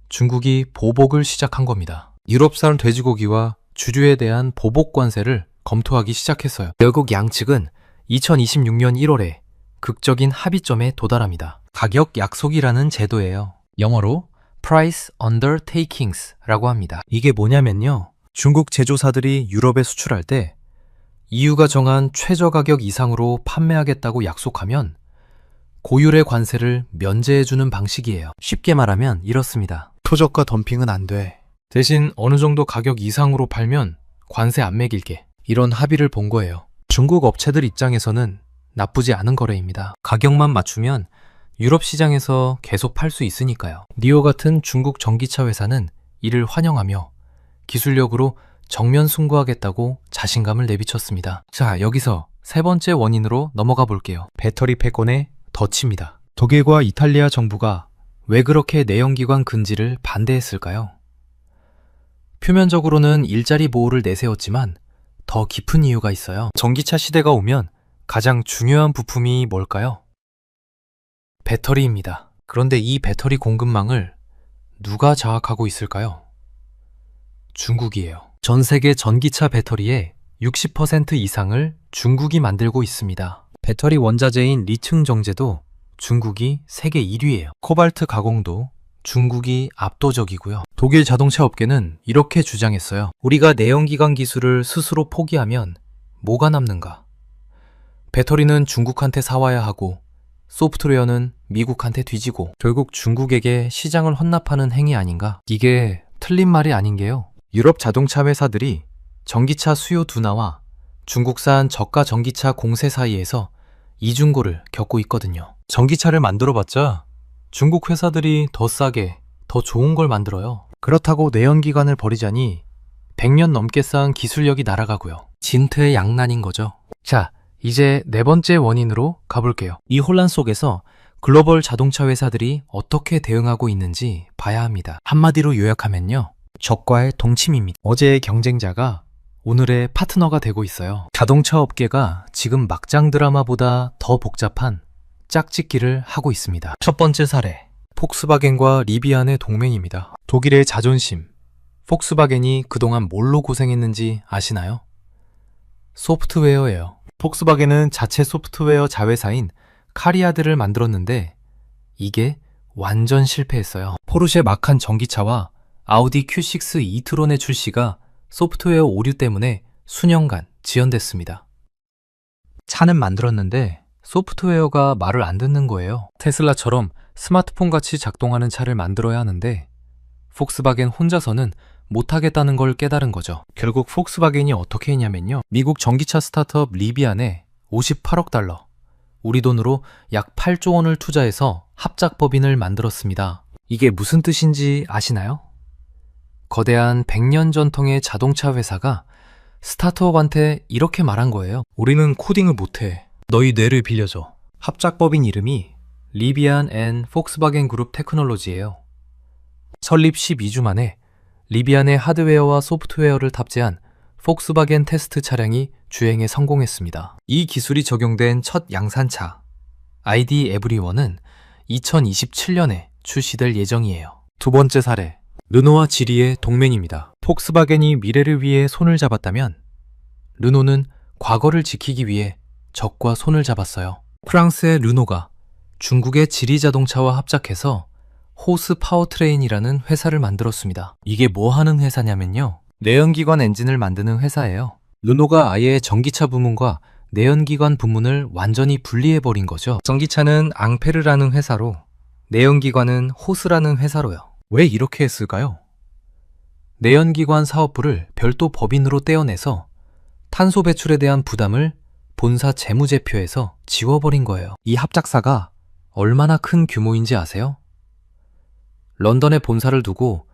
중국이 보복을 시작한 겁니다. 유럽산 돼지고기와 주류에 대한 보복 관세를 검토하기 시작했어요. 결국 양측은 2026년 1월에 극적인 합의점에 도달합니다. 가격 약속이라는 제도예요. 영어로 Price Undertakings라고 합니다. 이게 뭐냐면요. 중국 제조사들이 유럽에 수출할 때 EU가 정한 최저 가격 이상으로 판매하겠다고 약속하면 고율의 관세를 면제해주는 방식이에요. 쉽게 말하면 이렇습니다. 표적과 덤핑은 안 돼. 대신 어느 정도 가격 이상으로 팔면 관세 안 매길게. 이런 합의를 본 거예요. 중국 업체들 입장에서는 나쁘지 않은 거래입니다. 가격만 맞추면 유럽 시장에서 계속 팔 수 있으니까요. 니오 같은 중국 전기차 회사는 이를 환영하며 기술력으로 정면 승부하겠다고 자신감을 내비쳤습니다. 자, 여기서 세 번째 원인으로 넘어가 볼게요. 배터리 패권의 덫입니다. 독일과 이탈리아 정부가 왜 그렇게 내연기관 금지를 반대했을까요? 표면적으로는 일자리 보호를 내세웠지만 더 깊은 이유가 있어요. 전기차 시대가 오면 가장 중요한 부품이 뭘까요? 배터리입니다. 그런데 이 배터리 공급망을 누가 장악하고 있을까요? 중국이에요. 전 세계 전기차 배터리의 60% 이상을 중국이 만들고 있습니다. 배터리 원자재인 리튬 정제도 중국이 세계 1위예요. 코발트 가공도 중국이 압도적이고요. 독일 자동차 업계는 이렇게 주장했어요. 우리가 내연기관 기술을 스스로 포기하면 뭐가 남는가? 배터리는 중국한테 사와야 하고 소프트웨어는 미국한테 뒤지고 결국 중국에게 시장을 헌납하는 행위 아닌가? 이게 틀린 말이 아닌 게요. 유럽 자동차 회사들이 전기차 수요 둔화와 중국산 저가 전기차 공세 사이에서 이중고를 겪고 있거든요. 전기차를 만들어봤자 중국 회사들이 더 싸게, 더 좋은 걸 만들어요. 그렇다고 내연기관을 버리자니 100년 넘게 쌓은 기술력이 날아가고요. 진퇴의 양난인 거죠. 자, 이제 네 번째 원인으로 가볼게요. 이 혼란 속에서 글로벌 자동차 회사들이 어떻게 대응하고 있는지 봐야 합니다. 한마디로 요약하면요. 적과의 동침입니다. 어제의 경쟁자가 오늘의 파트너가 되고 있어요. 자동차 업계가 지금 막장 드라마보다 더 복잡한 짝짓기를 하고 있습니다. 첫 번째 사례, 폭스바겐과 리비안의 동맹입니다. 독일의 자존심, 폭스바겐이 그동안 뭘로 고생했는지 아시나요? 소프트웨어예요. 폭스바겐은 자체 소프트웨어 자회사인 카리아드를 만들었는데 이게 완전 실패했어요. 포르쉐 마칸 전기차와 아우디 Q6 이트론의 출시가 소프트웨어 오류 때문에 수년간 지연됐습니다. 차는 만들었는데 소프트웨어가 말을 안 듣는 거예요. 테슬라처럼 스마트폰같이 작동하는 차를 만들어야 하는데 폭스바겐 혼자서는 못하겠다는 걸 깨달은 거죠. 결국 폭스바겐이 어떻게 했냐면요. 미국 전기차 스타트업 리비안에 58억 달러, 우리 돈으로 약 8조 원을 투자해서 합작법인을 만들었습니다. 이게 무슨 뜻인지 아시나요? 거대한 100년 전통의 자동차 회사가 스타트업한테 이렇게 말한 거예요. 우리는 코딩을 못해. 너희 뇌를 빌려줘. 합작법인 이름이 리비안 앤 폭스바겐 그룹 테크놀로지예요. 설립 12주 만에 리비안의 하드웨어와 소프트웨어를 탑재한 폭스바겐 테스트 차량이 주행에 성공했습니다. 이 기술이 적용된 첫 양산차 ID 에브리원은 2027년에 출시될 예정이에요. 두 번째 사례, 르노와 지리의 동맹입니다. 폭스바겐이 미래를 위해 손을 잡았다면 르노는 과거를 지키기 위해 적과 손을 잡았어요. 프랑스의 르노가 중국의 지리 자동차와 합작해서 호스 파워트레인이라는 회사를 만들었습니다. 이게 뭐 하는 회사냐면요. 내연기관 엔진을 만드는 회사예요. 르노가 아예 전기차 부문과 내연기관 부문을 완전히 분리해버린 거죠. 전기차는 앙페르라는 회사로, 내연기관은 호스라는 회사로요. 왜 이렇게 했을까요? 내연기관 사업부를 별도 법인으로 떼어내서 탄소 배출에 대한 부담을 본사 재무제표에서 지워버린 거예요. 이 합작사가 얼마나 큰 규모인지 아세요? 런던에 본사를 두고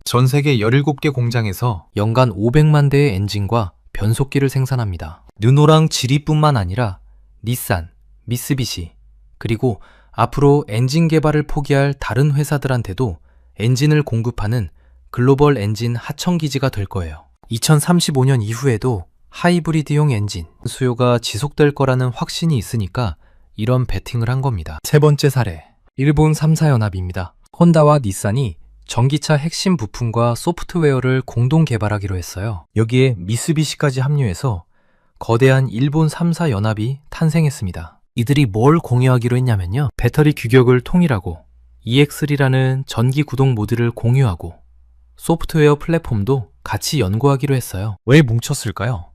전 세계 17개 공장에서 연간 500만 대의 엔진과 변속기를 생산합니다. 르노랑 지리뿐만 아니라 닛산, 미쓰비시, 그리고 앞으로 엔진 개발을 포기할 다른 회사들한테도 엔진을 공급하는 글로벌 엔진 하청기지가 될 거예요. 2035년 이후에도 하이브리드용 엔진 수요가 지속될 거라는 확신이 있으니까 이런 베팅을 한 겁니다. 세 번째 사례, 일본 3사 연합입니다. 혼다와 닛산이 전기차 핵심 부품과 소프트웨어를 공동 개발하기로 했어요. 여기에 미쓰비시까지 합류해서 거대한 일본 3사 연합이 탄생했습니다. 이들이 뭘 공유하기로 했냐면요. 배터리 규격을 통일하고 EX3라는 전기 구동 모드를 공유하고 소프트웨어 플랫폼도 같이 연구하기로 했어요. 왜 뭉쳤을까요?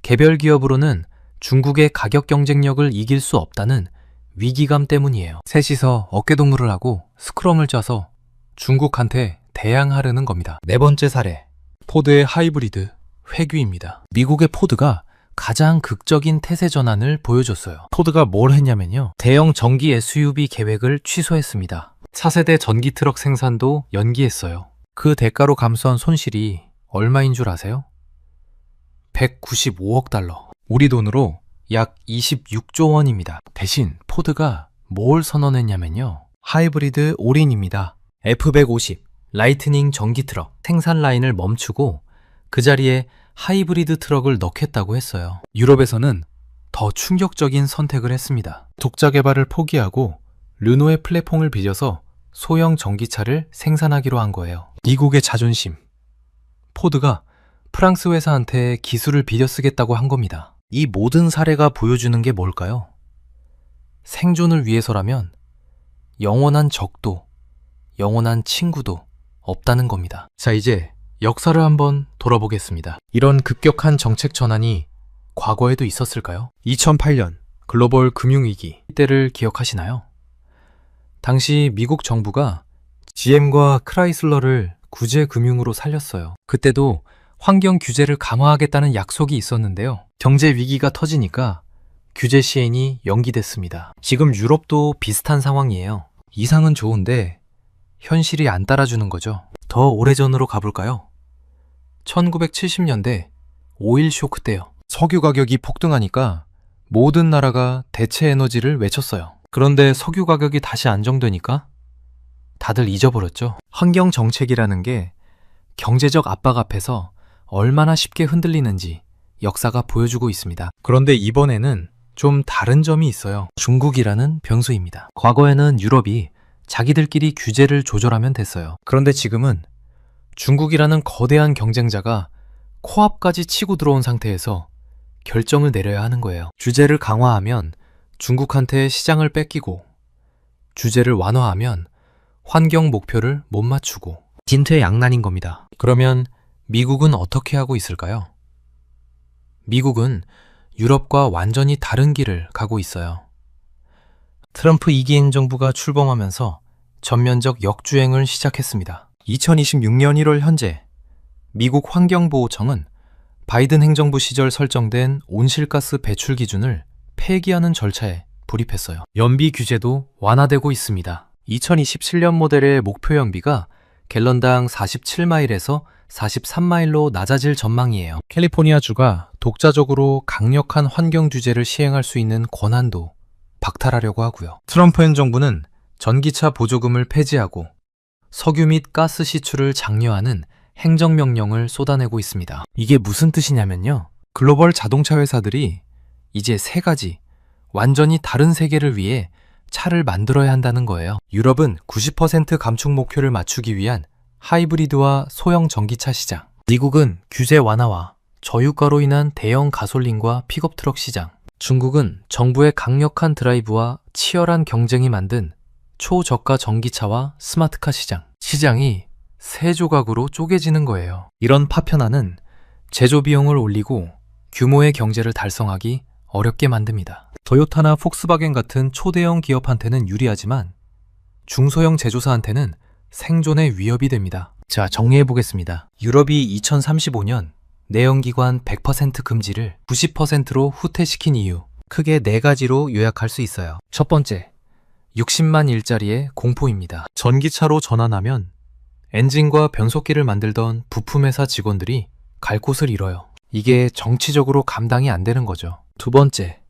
개별 기업으로는 중국의 가격 경쟁력을 이길 수 없다는 위기감 때문이에요. 셋이서 어깨동무를 하고 스크럼을 짜서 중국한테 대항하려는 겁니다. 네 번째 사례, 포드의 하이브리드 회귀입니다. 미국의 포드가 가장 극적인 태세 전환을 보여줬어요. 포드가 뭘 했냐면요. 대형 전기 SUV 계획을 취소했습니다. 차세대 전기 트럭 생산도 연기했어요. 그 대가로 감수한 손실이 얼마인 줄 아세요? 195억 달러. 우리 돈으로 약 26조 원입니다. 대신 포드가 뭘 선언했냐면요. 하이브리드 올인입니다. F150 라이트닝 전기 트럭 생산 라인을 멈추고 그 자리에 하이브리드 트럭을 넣겠다고 했어요. 유럽에서는 더 충격적인 선택을 했습니다. 독자 개발을 포기하고 르노의 플랫폼을 빚어서 소형 전기차를 생산하기로 한 거예요. 미국의 자존심. 포드가 프랑스 회사한테 기술을 빌려 쓰겠다고 한 겁니다. 이 모든 사례가 보여주는 게 뭘까요? 생존을 위해서라면 영원한 적도, 영원한 친구도 없다는 겁니다. 자, 이제 역사를 한번 돌아보겠습니다. 이런 급격한 정책 전환이 과거에도 있었을까요? 2008년 글로벌 금융위기 때를 기억하시나요? 당시 미국 정부가 GM과 크라이슬러를 구제 금융으로 살렸어요. 그때도 환경 규제를 강화하겠다는 약속이 있었는데요. 경제 위기가 터지니까 규제 시행이 연기됐습니다. 지금 유럽도 비슷한 상황이에요. 이상은 좋은데 현실이 안 따라주는 거죠. 더 오래전으로 가볼까요? 1970년대 오일 쇼크 때요. 석유 가격이 폭등하니까 모든 나라가 대체 에너지를 외쳤어요. 그런데 석유 가격이 다시 안정되니까 다들 잊어버렸죠. 환경 정책이라는 게 경제적 압박 앞에서 얼마나 쉽게 흔들리는지 역사가 보여주고 있습니다. 그런데 이번에는 좀 다른 점이 있어요. 중국이라는 변수입니다. 과거에는 유럽이 자기들끼리 규제를 조절하면 됐어요. 그런데 지금은 중국이라는 거대한 경쟁자가 코앞까지 치고 들어온 상태에서 결정을 내려야 하는 거예요. 규제를 강화하면 중국한테 시장을 뺏기고, 규제를 완화하면 환경 목표를 못 맞추고, 진퇴양난인 겁니다. 그러면 미국은 어떻게 하고 있을까요? 미국은 유럽과 완전히 다른 길을 가고 있어요. 트럼프 2기 행정부가 출범하면서 전면적 역주행을 시작했습니다. 2026년 1월 현재 미국 환경보호청은 바이든 행정부 시절 설정된 온실가스 배출 기준을 폐기하는 절차에 돌입했어요. 연비 규제도 완화되고 있습니다. 2027년 모델의 목표 연비가 갤런당 47마일에서 43마일로 낮아질 전망이에요. 캘리포니아주가 독자적으로 강력한 환경 규제를 시행할 수 있는 권한도 박탈하려고 하고요. 트럼프 행정부는 전기차 보조금을 폐지하고 석유 및 가스 시출을 장려하는 행정명령을 쏟아내고 있습니다. 이게 무슨 뜻이냐면요. 글로벌 자동차 회사들이 이제 세 가지 완전히 다른 세계를 위해 차를 만들어야 한다는 거예요. 유럽은 90% 감축 목표를 맞추기 위한 하이브리드와 소형 전기차 시장, 미국은 규제 완화와 저유가로 인한 대형 가솔린과 픽업 트럭 시장, 중국은 정부의 강력한 드라이브와 치열한 경쟁이 만든 초저가 전기차와 스마트카 시장, 시장이 세 조각으로 쪼개지는 거예요. 이런 파편화는 제조 비용을 올리고 규모의 경제를 달성하기 어렵게 만듭니다. 토요타나 폭스바겐 같은 초대형 기업한테는 유리하지만 중소형 제조사한테는 생존의 위협이 됩니다. 자, 정리해 보겠습니다. 유럽이 2035년 내연기관 100% 금지를 90%로 후퇴시킨 이유, 크게 네 가지로 요약할 수 있어요. 첫 번째, 60만 일자리의 공포입니다. 전기차로 전환하면 엔진과 변속기를 만들던 부품회사 직원들이 갈 곳을 잃어요. 이게 정치적으로 감당이 안 되는 거죠. 두 번째,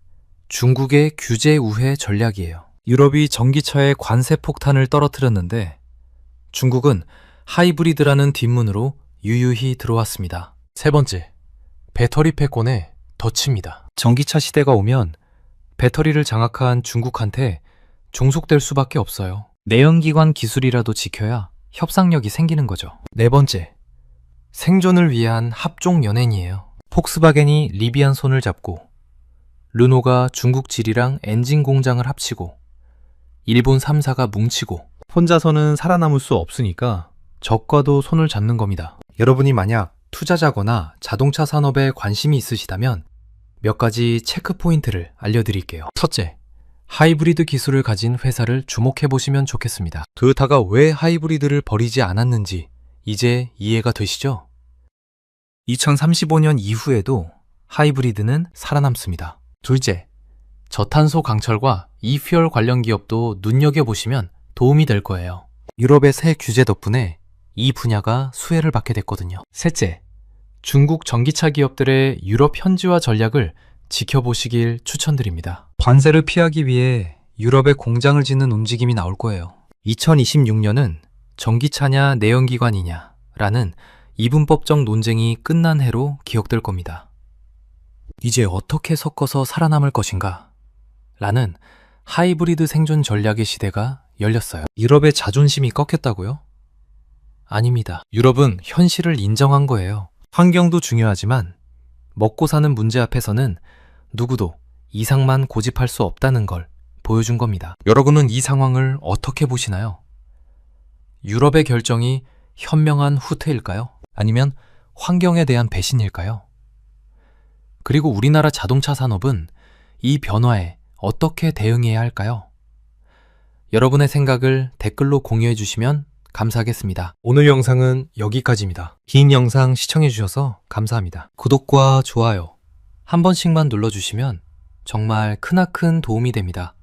중국의 규제 우회 전략이에요. 유럽이 전기차의 관세 폭탄을 떨어뜨렸는데 중국은 하이브리드라는 뒷문으로 유유히 들어왔습니다. 세 번째, 배터리 패권에 덫입니다. 전기차 시대가 오면 배터리를 장악한 중국한테 종속될 수밖에 없어요. 내연기관 기술이라도 지켜야 협상력이 생기는 거죠. 네 번째, 생존을 위한 합종 연행이에요. 폭스바겐이 리비안 손을 잡고 르노가 중국 질이랑 엔진 공장을 합치고 일본 3사가 뭉치고 혼자서는 살아남을 수 없으니까 적과도 손을 잡는 겁니다. 여러분이 만약 투자자거나 자동차 산업에 관심이 있으시다면 몇 가지 체크 포인트를 알려드릴게요. 첫째, 하이브리드 기술을 가진 회사를 주목해 보시면 좋겠습니다. 토요타가 왜 하이브리드를 버리지 않았는지 이제 이해가 되시죠? 2035년 이후에도 하이브리드는 살아남습니다. 둘째, 저탄소 강철과 이퓨얼 관련 기업도 눈여겨보시면 도움이 될 거예요. 유럽의 새 규제 덕분에 이 분야가 수혜를 받게 됐거든요. 셋째, 중국 전기차 기업들의 유럽 현지화 전략을 지켜보시길 추천드립니다. 관세를 피하기 위해 유럽에 공장을 짓는 움직임이 나올 거예요. 2026년은 전기차냐 내연기관이냐 라는 이분법적 논쟁이 끝난 해로 기억될 겁니다. 이제 어떻게 섞어서 살아남을 것인가? 라는 하이브리드 생존 전략의 시대가 열렸어요. 유럽의 자존심이 꺾였다고요? 아닙니다. 유럽은 현실을 인정한 거예요. 환경도 중요하지만 먹고 사는 문제 앞에서는 누구도 이상만 고집할 수 없다는 걸 보여준 겁니다. 여러분은 이 상황을 어떻게 보시나요? 유럽의 결정이 현명한 후퇴일까요? 아니면 환경에 대한 배신일까요? 그리고 우리나라 자동차 산업은 이 변화에 어떻게 대응해야 할까요? 여러분의 생각을 댓글로 공유해 주시면 감사하겠습니다. 오늘 영상은 여기까지입니다. 긴 영상 시청해 주셔서 감사합니다. 구독과 좋아요 한 번씩만 눌러주시면 정말 크나큰 도움이 됩니다.